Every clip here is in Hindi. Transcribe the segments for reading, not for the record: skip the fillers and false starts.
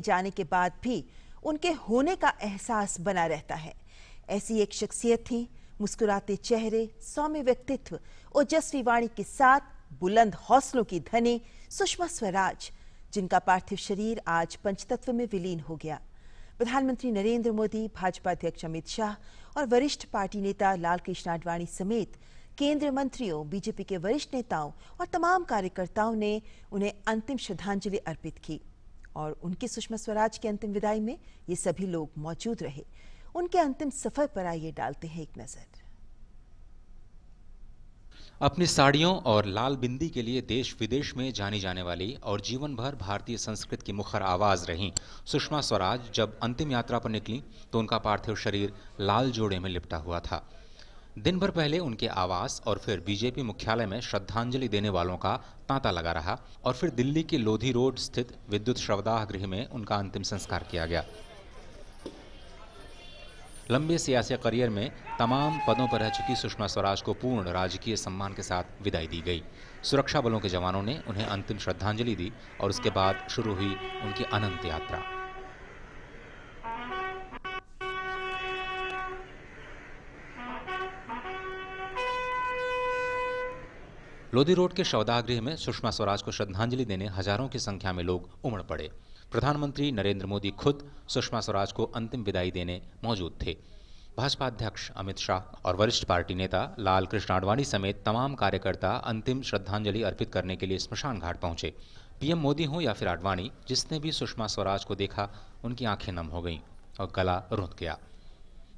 जाने के बाद भी उनके होने का एहसास बना रहता है। ऐसी एक शख्सियत थी, मुस्कुराते चेहरे, सौम्य व्यक्तित्व, ओजस्वी वाणी के साथ बुलंद हौसलों की धनी सुषमा स्वराज, जिनका पार्थिव शरीर आज पंचतत्व में विलीन हो गया। प्रधानमंत्री नरेंद्र मोदी, भाजपा अध्यक्ष अमित शाह और वरिष्ठ पार्टी नेता लालकृष्ण आडवाणी समेत केंद्रीय मंत्रियों, बीजेपी के वरिष्ठ नेताओं और तमाम कार्यकर्ताओं ने उन्हें अंतिम श्रद्धांजलि अर्पित की और उनकी सुषमा स्वराज की अंतिम विदाई में ये सभी लोग मौजूद रहे। उनके अंतिम सफर पर आइए डालते हैं एक नजर। अपनी साड़ियों और लाल बिंदी के लिए देश विदेश में जानी जाने वाली और जीवन भर भारतीय संस्कृति की मुखर आवाज रहीं सुषमा स्वराज जब अंतिम यात्रा पर निकली तो उनका पार्थिव शरीर लाल जोड़े में लिपटा हुआ था। दिन भर पहले उनके आवास और फिर बीजेपी मुख्यालय में श्रद्धांजलि देने वालों का तांता लगा रहा और फिर दिल्ली के लोधी रोड स्थित विद्युत शवदाह गृह में उनका अंतिम संस्कार किया गया। लंबे सियासी करियर में तमाम पदों पर रह चुकी सुषमा स्वराज को पूर्ण राजकीय सम्मान के साथ विदाई दी गई। सुरक्षा बलों के जवानों ने उन्हें अंतिम श्रद्धांजलि दी और उसके बाद शुरू हुई उनकी अनंत यात्रा। लोधी रोड के शवदाह गृह में सुषमा स्वराज को श्रद्धांजलि देने हजारों की संख्या में लोग उमड़ पड़े। प्रधानमंत्री नरेंद्र मोदी खुद सुषमा स्वराज को अंतिम विदाई देने मौजूद थे। भाजपा अध्यक्ष अमित शाह और वरिष्ठ पार्टी नेता लालकृष्ण आडवाणी समेत तमाम कार्यकर्ता अंतिम श्रद्धांजलि अर्पित करने के लिए स्मशान घाट पहुंचे। पीएम मोदी हो या फिर आडवाणी, जिसने भी सुषमा स्वराज को देखा उनकी आंखें नम हो गईं और गला रुंध गया।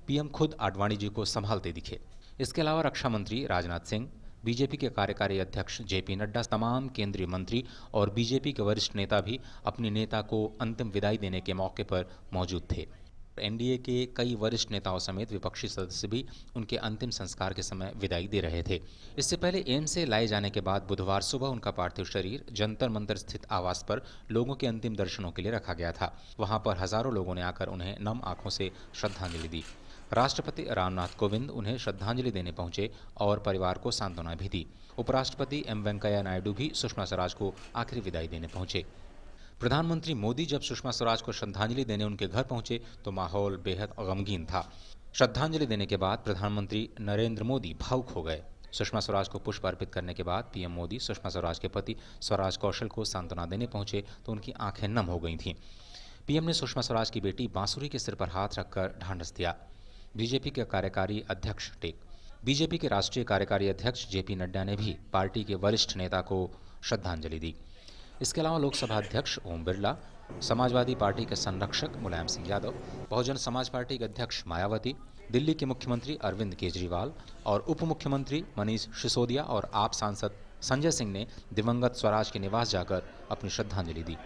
पीएम खुद आडवाणी जी को संभालते दिखे। इसके अलावा रक्षा मंत्री राजनाथ सिंह, बीजेपी के कार्यकारी अध्यक्ष जेपी नड्डा, तमाम केंद्रीय मंत्री और बीजेपी के वरिष्ठ नेता भी अपने नेता को अंतिम विदाई देने के मौके पर मौजूद थे। एनडीए के कई वरिष्ठ नेताओं समेत विपक्षी सदस्य भी उनके अंतिम संस्कार के समय विदाई दे रहे थे। इससे पहले एम्स से लाए जाने के बाद बुधवार सुबह उनका पार्थिव शरीर जंतर मंतर स्थित आवास पर लोगों के अंतिम दर्शनों के लिए रखा गया था। वहां पर हजारों लोगों ने आकर उन्हें नम आंखों से श्रद्धांजलि दी। राष्ट्रपति रामनाथ कोविंद उन्हें श्रद्धांजलि देने पहुंचे और परिवार को सांत्वना भी दी। उपराष्ट्रपति एम वेंकैया नायडू भी सुषमा स्वराज को आखिरी विदाई देने पहुंचे। प्रधानमंत्री मोदी जब सुषमा स्वराज को श्रद्धांजलि देने उनके घर पहुंचे तो माहौल बेहद गमगीन था। श्रद्धांजलि देने के बाद प्रधानमंत्री नरेंद्र मोदी भावुक हो गए। सुषमा स्वराज को पुष्प अर्पित करने के बाद पीएम मोदी सुषमा स्वराज के पति स्वराज कौशल को सांत्वना देने पहुंचे तो उनकी आंखें नम हो गई थीं। पीएम ने सुषमा स्वराज की बेटी बांसुरी के सिर पर हाथ रखकर ढांढस दिया। बीजेपी के कार्यकारी अध्यक्ष बीजेपी के राष्ट्रीय कार्यकारी अध्यक्ष जेपी नड्डा ने भी पार्टी के वरिष्ठ नेता को श्रद्धांजलि दी। इसके अलावा लोकसभा अध्यक्ष ओम बिरला, समाजवादी पार्टी के संरक्षक मुलायम सिंह यादव, बहुजन समाज पार्टी के अध्यक्ष मायावती, दिल्ली के मुख्यमंत्री अरविंद केजरीवाल और उप मुख्यमंत्री मनीष सिसोदिया और आप सांसद संजय सिंह ने दिवंगत स्वराज के निवास जाकर अपनी श्रद्धांजलि दी।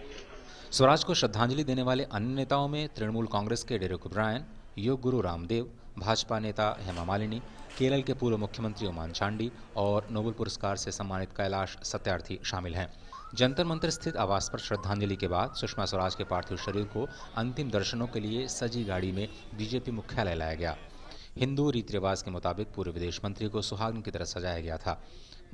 स्वराज को श्रद्धांजलि देने वाले अन्य नेताओं में तृणमूल कांग्रेस के डेरेक ओब्रायन, योग गुरु रामदेव, भाजपा नेता हेमा मालिनी, केरल के पूर्व मुख्यमंत्री ओमान चांडी और नोबेल पुरस्कार से सम्मानित कैलाश सत्यार्थी शामिल हैं। जंतर मंतर स्थित आवास पर श्रद्धांजलि के बाद सुषमा स्वराज के पार्थिव शरीर को अंतिम दर्शनों के लिए सजी गाड़ी में बीजेपी मुख्यालय लाया गया। हिंदू रीति रिवाज के मुताबिक पूर्व विदेश मंत्री को सुहागन की तरह सजाया गया था।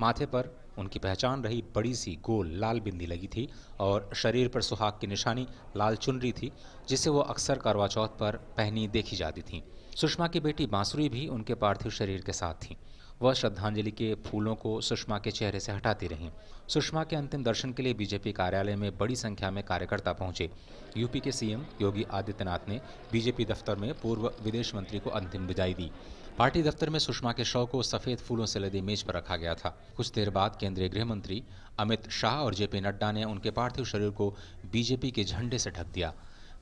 माथे पर उनकी पहचान रही बड़ी सी गोल लाल बिंदी लगी थी और शरीर पर सुहाग की निशानी लाल चुनरी थी, जिसे वो अक्सर करवा चौथ पर पहनी देखी जाती थी। सुषमा की बेटी बांसुरी भी उनके पार्थिव शरीर के साथ थी। वह श्रद्धांजलि के फूलों को सुषमा के चेहरे से हटाती रहीं। सुषमा के अंतिम दर्शन के लिए बीजेपी कार्यालय में बड़ी संख्या में कार्यकर्ता पहुंचे। यूपी के सीएम योगी आदित्यनाथ ने बीजेपी दफ्तर में पूर्व विदेश मंत्री को अंतिम विदाई दी। पार्टी दफ्तर में सुषमा के शव को सफेद फूलों से लदी मेज पर रखा गया था। कुछ देर बाद केंद्रीय गृह मंत्री अमित शाह और जेपी नड्डा ने उनके पार्थिव शरीर को बीजेपी के झंडे से ढक दिया।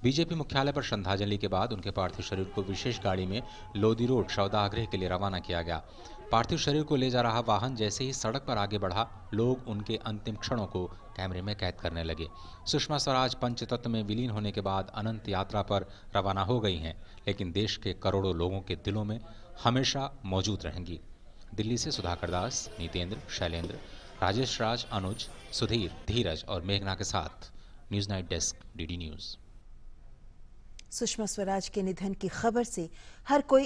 बीजेपी मुख्यालय पर श्रद्धांजलि के बाद उनके पार्थिव शरीर को विशेष गाड़ी में लोधी रोड शवदाह गृह के लिए रवाना किया गया। पार्थिव शरीर को ले जा रहा वाहन जैसे ही सड़क पर आगे बढ़ा, लोग उनके अंतिम क्षणों को कैमरे में कैद करने लगे। सुषमा स्वराज पंचतत्व में विलीन होने के बाद अनंत यात्रा पर रवाना हो गई हैं, लेकिन देश के करोड़ों लोगों के दिलों में हमेशा मौजूद रहेंगी। दिल्ली से सुधाकर दास, नीतेंद्र, शैलेंद्र, राजेश राज, अनुज, सुधीर, धीरज और मेघना के साथ news night desk, DD news. Sushma Swaraj के निधन की खबर से हर कोई